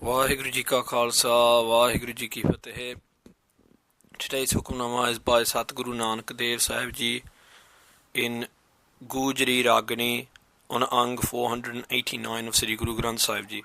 ਵਾਹਿਗੁਰੂ ਜੀ ਕਾ ਖਾਲਸਾ ਵਾਹਿਗੁਰੂ ਜੀ ਕੀ ਫਤਿਹ. Today's hukamnama is by Satguru Nanak Dev Sahib Ji in Goojaree Ragini on Ang 489 of Sri Guru Granth Sahib Ji.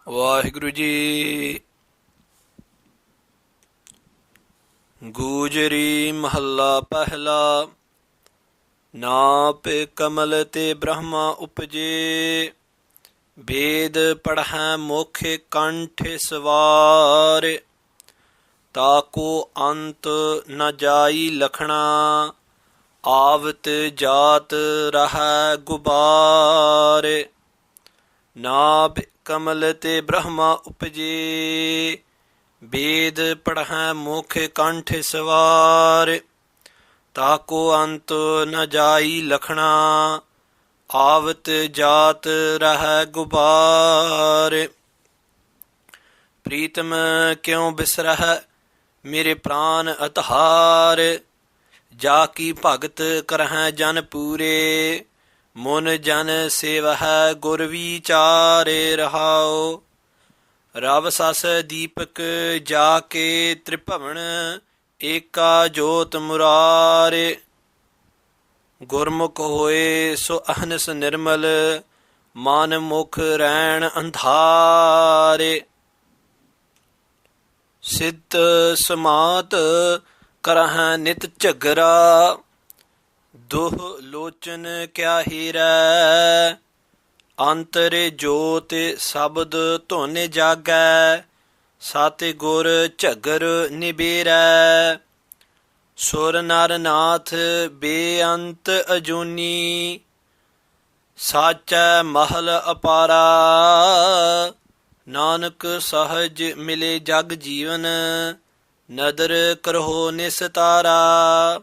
Waheguru ji. Gujri ਮਹੱਲਾ ਪਹਿਲਾ. ਨਾਪ ਕਮਲ ਤੇ ਬ੍ਰਹਮਾ ਉਪਜੇ, ਵੇਦ ਪੜ੍ਹੈ ਮੁਖ ਕੰਠ ਸਵਾਰ, ਤਾਕੋ ਅੰਤ ਨ ਜਾਈ ਲਖਣਾ, ਆਵਤ ਜਾਤ ਰਹੈ ਗੁਬਾਰ. ਨਾਭ ਕਮਲ ਤੇ ਬ੍ਰਹਮਾ ਉਪਜੇ, ਵੇਦ ਪੜ੍ਹੈ ਮੁਖ ਕੰਠ ਸਵਾਰ, ਤਾਕੋ ਅੰਤ ਨ ਜਾਈ ਲਖਣਾ, ਆਵਤ ਜਾਤ ਰਹਿ ਗੁਬਾਰ. ਪ੍ਰੀਤਮ ਕਿਉ ਬਿਸਰਹਿ ਮੇਰੇ ਪ੍ਰਾਨ ਅਤਹਾਰ, ਜਾ ਕੀ ਭਗਤ ਕਰਹਿ ਜਨ ਪੂਰੇ, ਮੁਨ ਜਨ ਸੇਵਹਿ ਗੁਰ ਵਿਚਾਰੇ ਰਹਾਉ. ਰਵ ਸਸ ਦੀਪਕ ਜਾ ਕੇ ਤ੍ਰਿਭਵਨ, ਏਕਾ ਜੋਤ ਮੁਰਾਰੇ. ਗੁਰਮੁਖ ਹੋਏ ਸੋ ਅਹਨਸ ਨਿਰਮਲ, ਮਨ ਮੁਖ ਰੈਣ ਅੰਧਾਰੇ. ਸਿੱਧ ਸਮਾਤ ਕਰਹਿ ਨਿਤ ਝਗਰਾ, ਦੁਹ ਲੋਚਨ ਕਿਆ ਹੀਰੈ, ਅੰਤਰ ਜੋਤ ਸ਼ਬਦ ਧੁਨ ਜਾਗੈ, ਸਤਿ ਗੁਰ ਝਗਰ ਨਿਬੇਰੈ. ਸੁਰ ਨਰ ਨਾਥ ਬੇਅੰਤ ਅਜੂਨੀ, ਸਾਚੈ ਮਹਲ ਅਪਾਰਾ. ਨਾਨਕ ਸਹਜ ਮਿਲੇ ਜਗ ਜੀਵਨ, ਨਦਰ ਕਰਹੁ ਨਿਸਤਾਰਾ.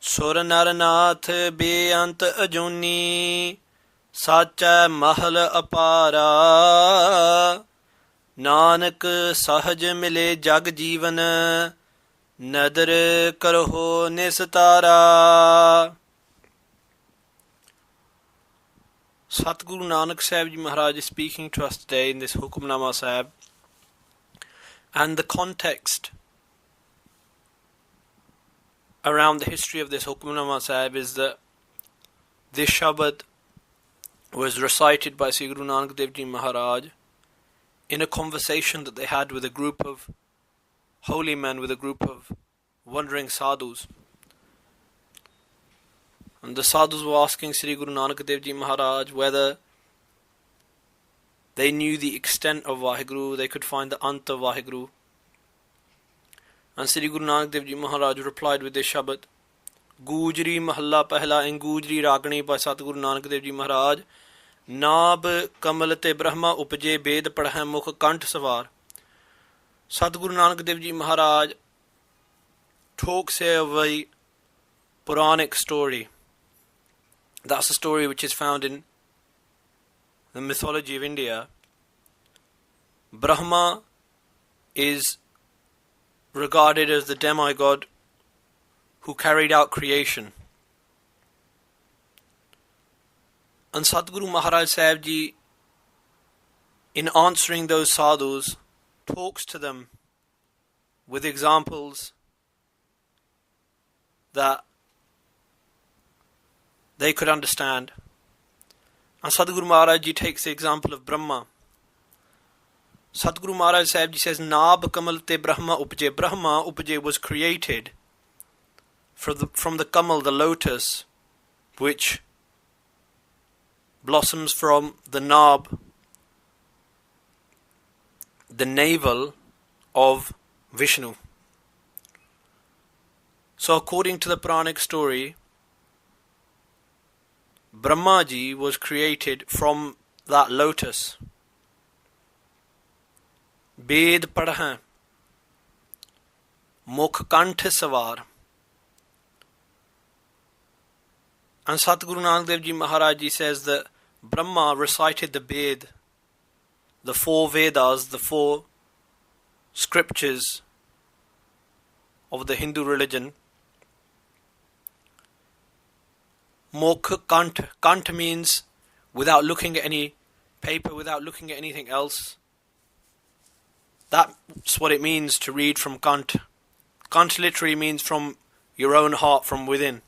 ਸੁਰ ਨਰ ਨਾਥ ਬੇਅੰਤ ਅਜੂਨੀ, ਸਾਚੈ ਮਹਲ ਅਪਾਰਾ. ਨਾਨਕ ਸਹਜ ਮਿਲੇ ਜਗ ਜੀਵਨ, ਨਦਰ ਕਰਹੁ ਨਿਸਤਾਰਾ. Satguru Nanak Sahib Ji Maharaj is speaking to us today in this Hukamnama Sahib, and the context around the history of this Hukamnama Sahib is that this Shabad was recited by Sri Guru Nanak Dev Ji Maharaj in a conversation that they had with a group of holy men, with a group of wandering sadhus. And the sadhus were asking Sri Guru Nanak Dev Ji Maharaj whether they knew the extent of Vaheguru, they could find the ant of Vaheguru. And Sri Guru Nanak Dev Ji Maharaj replied with this Shabad, Goojaree Mahalla Pehla, in Goojaree Ragini by Satguru Nanak Dev Ji Maharaj. ਨਾਭ ਕਮਲ ਤੇ ਬ੍ਰਹਮਾ ਉਪਜੇ, ਵੇਦ ਪੜ੍ਹੈ ਮੁਖ ਕੰਠ ਸਵਾਰ. Satguru Nanak Dev Ji Maharaj talks here of a Puranic story. That's a story which is found in the mythology of India. Brahma is regarded as the demigod who carried out creation. And Satguru Maharaj Sahib Ji, in answering those sadhus, talks to them with examples that they could understand. And Satguru Maharaj Ji takes the example of Brahma. Satguru Maharaj Sahib Ji says, Naab Kamal te Brahma upje. Brahma upje was created from the Kamal, the lotus, which blossoms from the nab, the navel of Vishnu. So according to the Puranic story, Brahma Ji was created from that lotus. Ved padhai, mukh kanth savar. And Satguru Nanak Dev Ji Maharaj Ji says that Brahma recited the Ved, the four Vedas, the four scriptures of the Hindu religion. Mokh Kant. Kant means without looking at any paper without looking at anything else. That's what it means to read from Kant. Kant literally means from your own heart, from within.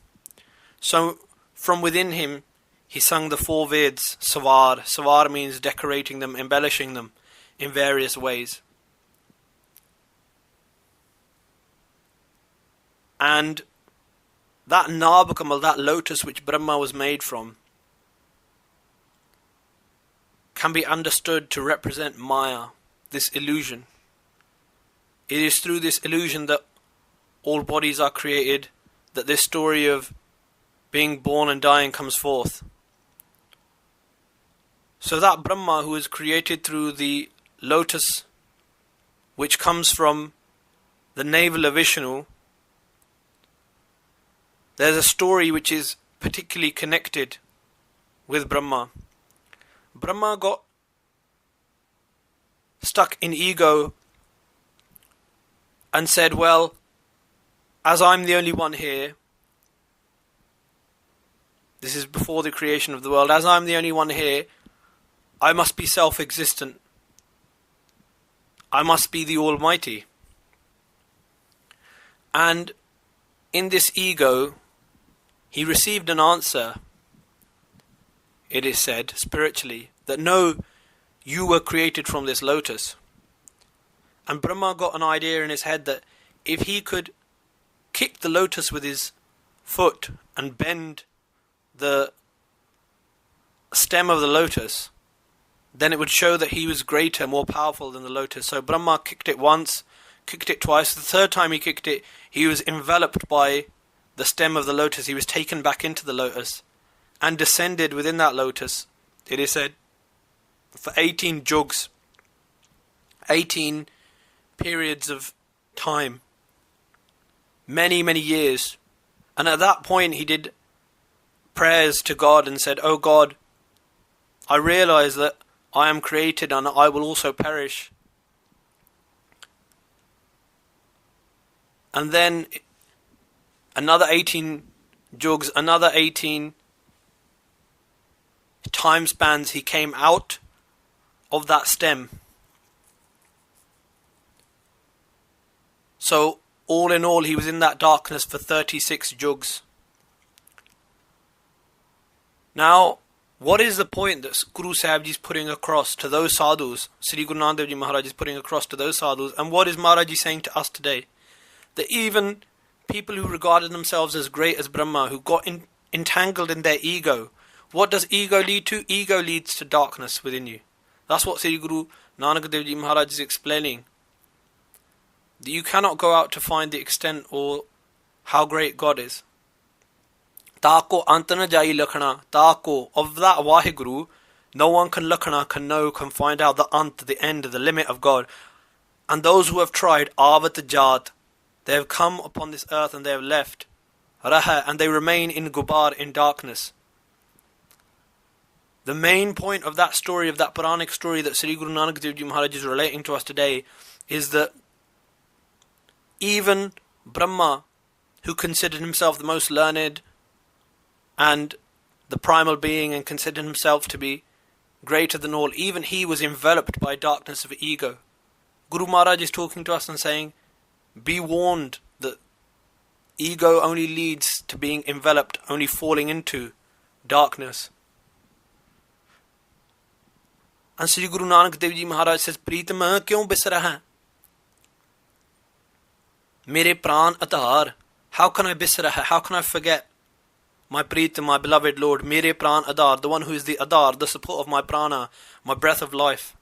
So, from within him, he sung the 4 Vedas, Sawar. Sawar means decorating them, embellishing them in various ways. And that Nabakamal, that lotus which Brahma was made from, can be understood to represent Maya, this illusion. It is through this illusion that all bodies are created, that this story of being born and dying comes forth. So that Brahma who is created through the lotus, which comes from the navel of Vishnu, there's a story which is particularly connected with Brahma. Brahma got stuck in ego and said, well, as I'm the only one here, this is before the creation of the world, as I'm the only one here, I must be self-existent. I must be the Almighty. And in this ego, he received an answer, it is said, spiritually, that no, you were created from this lotus. And Brahma got an idea in his head that if he could kick the lotus with his foot and bend the stem of the lotus, then it would show that he was greater, more powerful than the lotus. So Brahma kicked it once, kicked it twice. The third time he kicked it, he was enveloped by the stem of the lotus. He was taken back into the lotus and descended within that lotus, it is said, for 18 jugs, 18 periods of time, many, many years. And at that point he did prayers to God and said, "Oh God, I realize that I am created and I will also perish." And then another 18 jugs, another 18 time spans, he came out of that stem. So all in all, he was in that darkness for 36 jugs. Now, what is the point that Guru Sahib Ji is putting across to those sadhus, Sri Guru Nanak Dev Ji Maharaj is putting across to those sadhus, and what is Maharaj Ji saying to us today? That even people who regarded themselves as great as Brahma, who got entangled in their ego, what does ego lead to? Ego leads to darkness within you. That's what Sri Guru Nanak Dev Ji Maharaj is explaining. That you cannot go out to find the extent or how great God is. Taako antana jai lakhana, taako, of that Vaheguru, no one can lakhana, can know, can find out the ant, the end, the limit of God. And those who have tried, avat jat, they have come upon this earth and they have left, raha, and they remain in gubar, in darkness. The main point of that story, of that Puranic story that Sri Guru Nanak Dev Ji Maharaj is relating to us today, is that even Brahma, who considered himself the most learned and the primal being and considered himself to be greater than all, even he was enveloped by darkness of ego. Guru Maharaj is talking to us and saying, be warned that ego only leads to being enveloped, only falling into darkness. And Sri Guru Nanak Dev Ji Maharaj says, Preetama kyun bisra hai? Mere pran adhar. How can I bisra hai? How can I forget my Preetam, my beloved Lord? Mere pran adhar, the one who is the adhar, the support of my prana, my breath of life.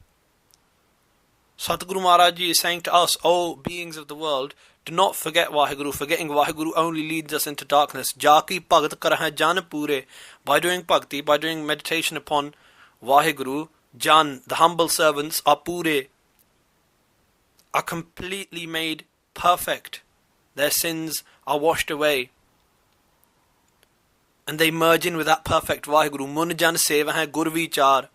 Satguru Maharaj Ji is saying to us, O beings of the world, do not forget Vaheguru. Forgetting Vaheguru only leads us into darkness. Jaki bhagat karah jan pure. By doing bhakti, by doing meditation upon Vaheguru, Jan, the humble servants, are pure, are completely made perfect. Their sins are washed away. And they merge in with that perfect Vaheguru. Mun jan seva hai gur vichar.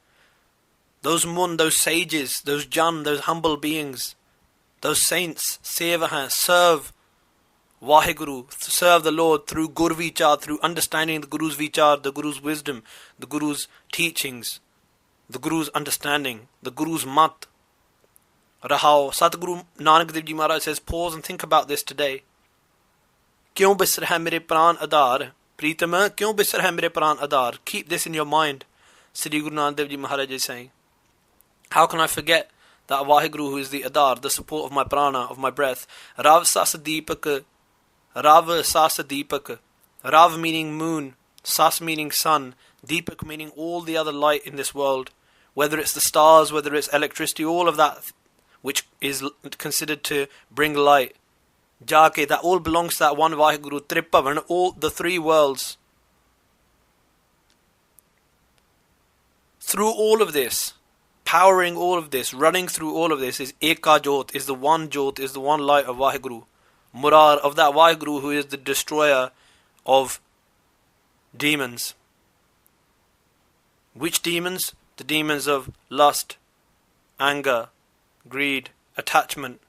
Those mun, those sages, those jan, those humble beings, those saints, seva hai, serve Vaheguru, serve the Lord through gur vichar, through understanding the Guru's vichar, the Guru's wisdom, the Guru's teachings. the Guru's understanding, the Guru's mat. Rahao, Satguru Nanak Dev Ji Maharaj says, pause and think about this today. Kyun bisar hai mere pran adar? Pritama, kyun bisar hai mere pran adar? Keep this in your mind. Sri Guru Nanak Dev Ji Maharaj is saying, how can I forget that Vaheguru who is the adar, the support of my prana, of my breath? Rav Sasa Deepak, Rav Sasa Deepak. Rav meaning moon, Sas meaning sun, Deepak meaning all the other light in this world. Whether it's the stars, whether it's electricity, all of that which is considered to bring light. Jake, that all belongs to that one Vaheguru, Tripavan, all the three worlds. Through all of this, powering all of this, running through all of this is Eka Jot, is the one Jot, is the one light of Vaheguru. Murar, of that Vaheguru who is the destroyer of demons. Which demons? The demons of lust, anger, greed, attachment,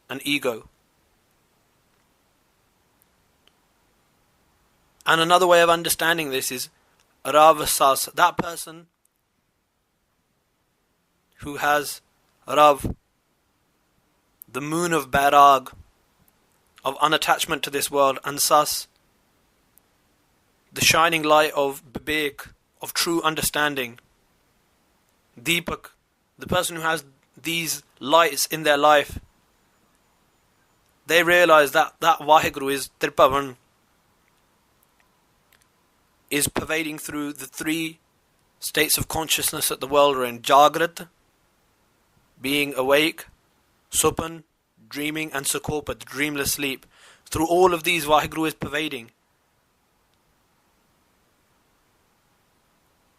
and ego. And another way of understanding this is Ravasas, that person who has Rav, the moon of Bairag, of unattachment to this world, and Sas, the shining light of Bibek, of true understanding. Deepak, the person who has these lights in their life, they realize that that Vaheguru is Tripavan, is pervading through the three states of consciousness that the world are in. Jagrat, being awake, Supan, dreaming, and Sukopa, the dreamless sleep. Through all of these, Vaheguru is pervading.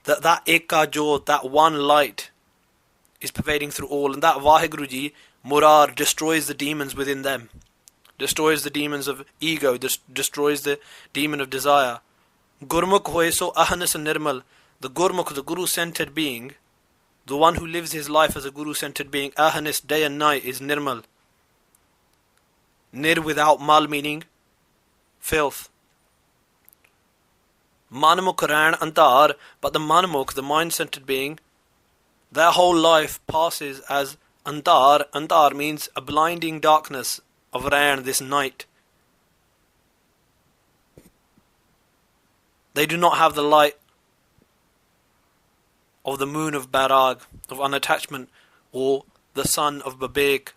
That Eka Jot, that one light, is pervading through all. And that Vaheguru Ji, Murar, destroys the demons within them. Destroys the demons of ego, destroys the demon of desire. Gurmukh hoye so ahanas nirmal. The Gurmukh, the Guru-centered being, the one who lives his life as a Guru-centered being, ahanis, day and night, is nirmal. Nir without mal meaning filth. Manmukh ran antar, but the manmukh, the mind-centered being, their whole life passes as antar. Antar means a blinding darkness of ran, this night. They do not have the light of the moon of Bairag, of unattachment, or the sun of Babek,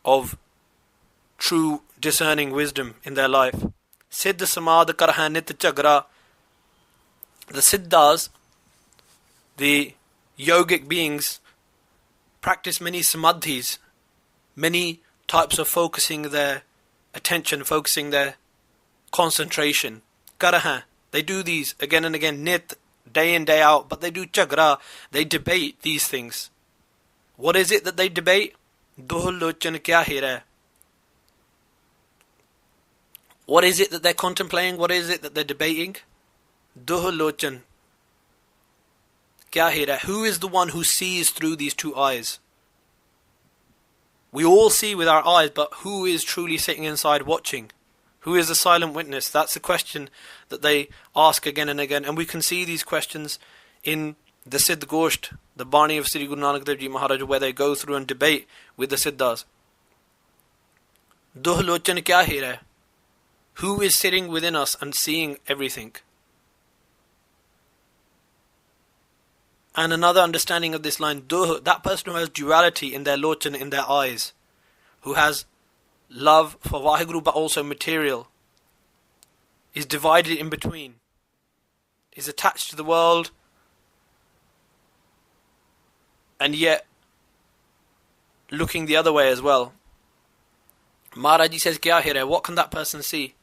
of true discerning wisdom in their life. Siddh Samaadhi karha nit chagra. The Siddhas, the yogic beings, practice many Samaadhis, many types of focusing their attention, focusing their concentration. Karaha, they do these again and again, nit, day in, day out, but they do chagra, they debate these things. What is it that they debate? Duh lochan kya hira? What is it that they're contemplating? What is it that they're debating? Duh lochan kya hira? Who is the one who sees through these two eyes? We all see with our eyes, but who is truly sitting inside watching? Who is the silent witness? That's the question that they ask again and again. And we can see these questions in the Siddh Gosht, the Bani of Sri Guru Nanak Dev Ji Maharaj, where they go through and debate with the Siddhas. Duh lochan kya hira? Who is sitting within us and seeing everything? And another understanding of this line, duh, that person who has duality in their lochan, in their eyes, who has love for Vaheguru but also material, is divided in between, is attached to the world, and yet looking the other way as well. Maharaji says, kya hira? What can that person see?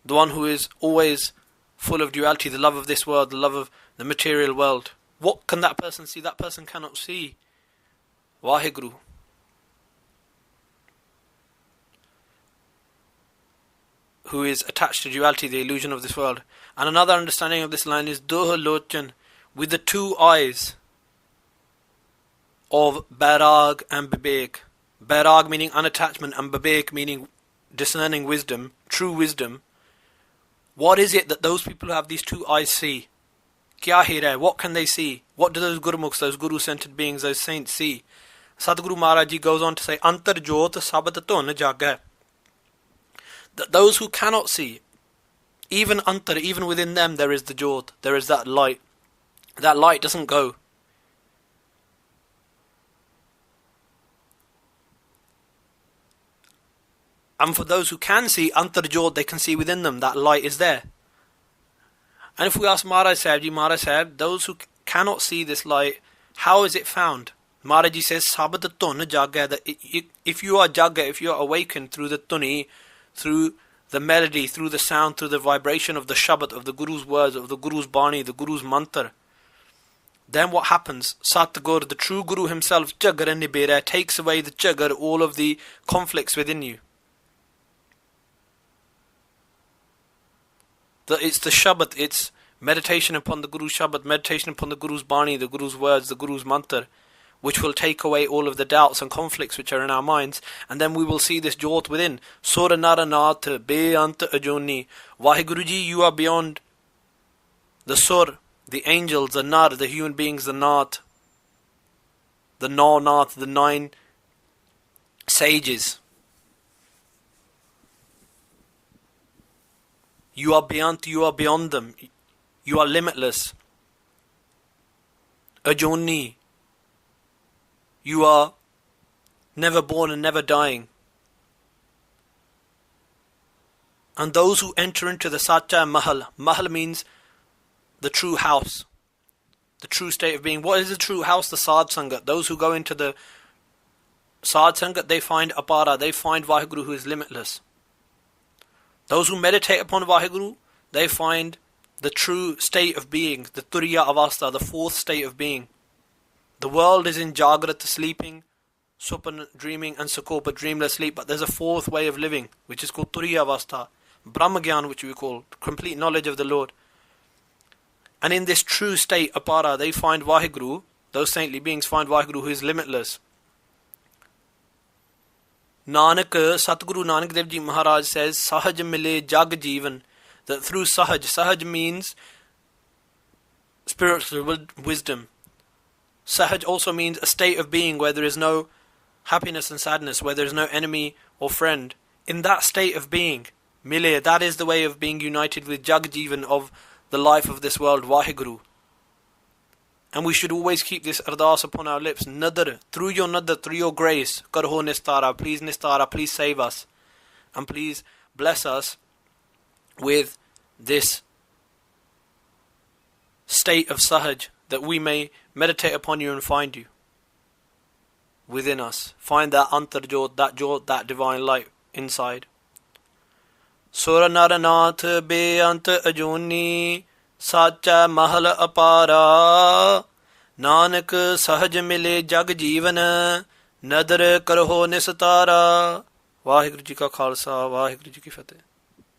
The one who is always full of duality, the love of this world, the love of the material world. What can that person see? That person cannot see Vaheguru. Who is attached to duality, the illusion of this world. And another understanding of this line is Duh lochan, with the two eyes of Bairag and Bibek. Bairag meaning unattachment and Bibek meaning discerning wisdom, true wisdom. What is it that those people who have these two eyes see? Kya hi raha hai? What can they see? What do those Gurmukhs, those Guru-centered beings, those saints see? Sadhguru Maharaj Ji goes on to say, Antar Jot Sabad Tun Jaga. That those who cannot see, even Antar, even within them there is the Jot, there is that light. That light doesn't go. And for those who can see, Antar Jot, they can see within them, that light is there. And if we ask Maharaj Sahib, those who cannot see this light, how is it found? Maharaj Ji says, Sabad Tun Jaga, that if you are Jaga, if you are awakened through the Tuni, through the melody, through the sound, through the vibration of the Shabad, of the Guru's words, of the Guru's Bani, the Guru's Mantar, then what happens? Satgur, the true Guru himself, Jagar Nibera, takes away the Jagar, all of the conflicts within you. It's the Shabad, it's meditation upon the Guru's Shabad, meditation upon the Guru's Bani, the Guru's words, the Guru's Mantar, which will take away all of the doubts and conflicts which are in our minds, and then we will see this Jot within. Sura Nara Nath Be Ant Ajoni. Vaheguruji, you are beyond the Sur, the angels, the Nar, the human beings, the Nath, the Nath, the 9 sages. You are beyond them. You are limitless. Ajoni. You are never born and never dying. And those who enter into the Sacha Mehl, Mehl means the true house, the true state of being. What is the true house? The Sadh Sangat. Those who go into the Sadh Sangat, they find Apara, they find Vaheguru who is limitless. Those who meditate upon Vaheguru, they find the true state of being, the Turiya Avastha, the fourth state of being. The world is in Jagrat, sleeping, Supan, dreaming, and Sakopa, dreamless sleep, but there's a fourth way of living, which is called Turiya Avastha, Brahma Gyan, which we call complete knowledge of the Lord. And in this true state, Apara, they find Vaheguru, those saintly beings find Vaheguru who is limitless. Nanak, Satguru Nanak Dev Ji Maharaj says, Sahaj Mile Jag Jeevan, that through Sahaj means spiritual wisdom. Sahaj also means a state of being where there is no happiness and sadness, where there is no enemy or friend. In that state of being, Mile, that is the way of being united with Jag Jeevan, of the life of this world, Vaheguru. And we should always keep this ardas upon our lips. Nadar, through your grace, Karho Nistara, please save us. And please bless us with this state of Sahaj, that we may meditate upon you and find you within us. Find that Antar Jot, that divine light inside. Sura Naranath Be Ant Ajoni Sacha Mehl Apara Nanak Sahaj Mile Jag Jeevan Nadar Karho Nistara. Vaheguru Ji Ka Khalsa, Vaheguru Ji Ki Fateh.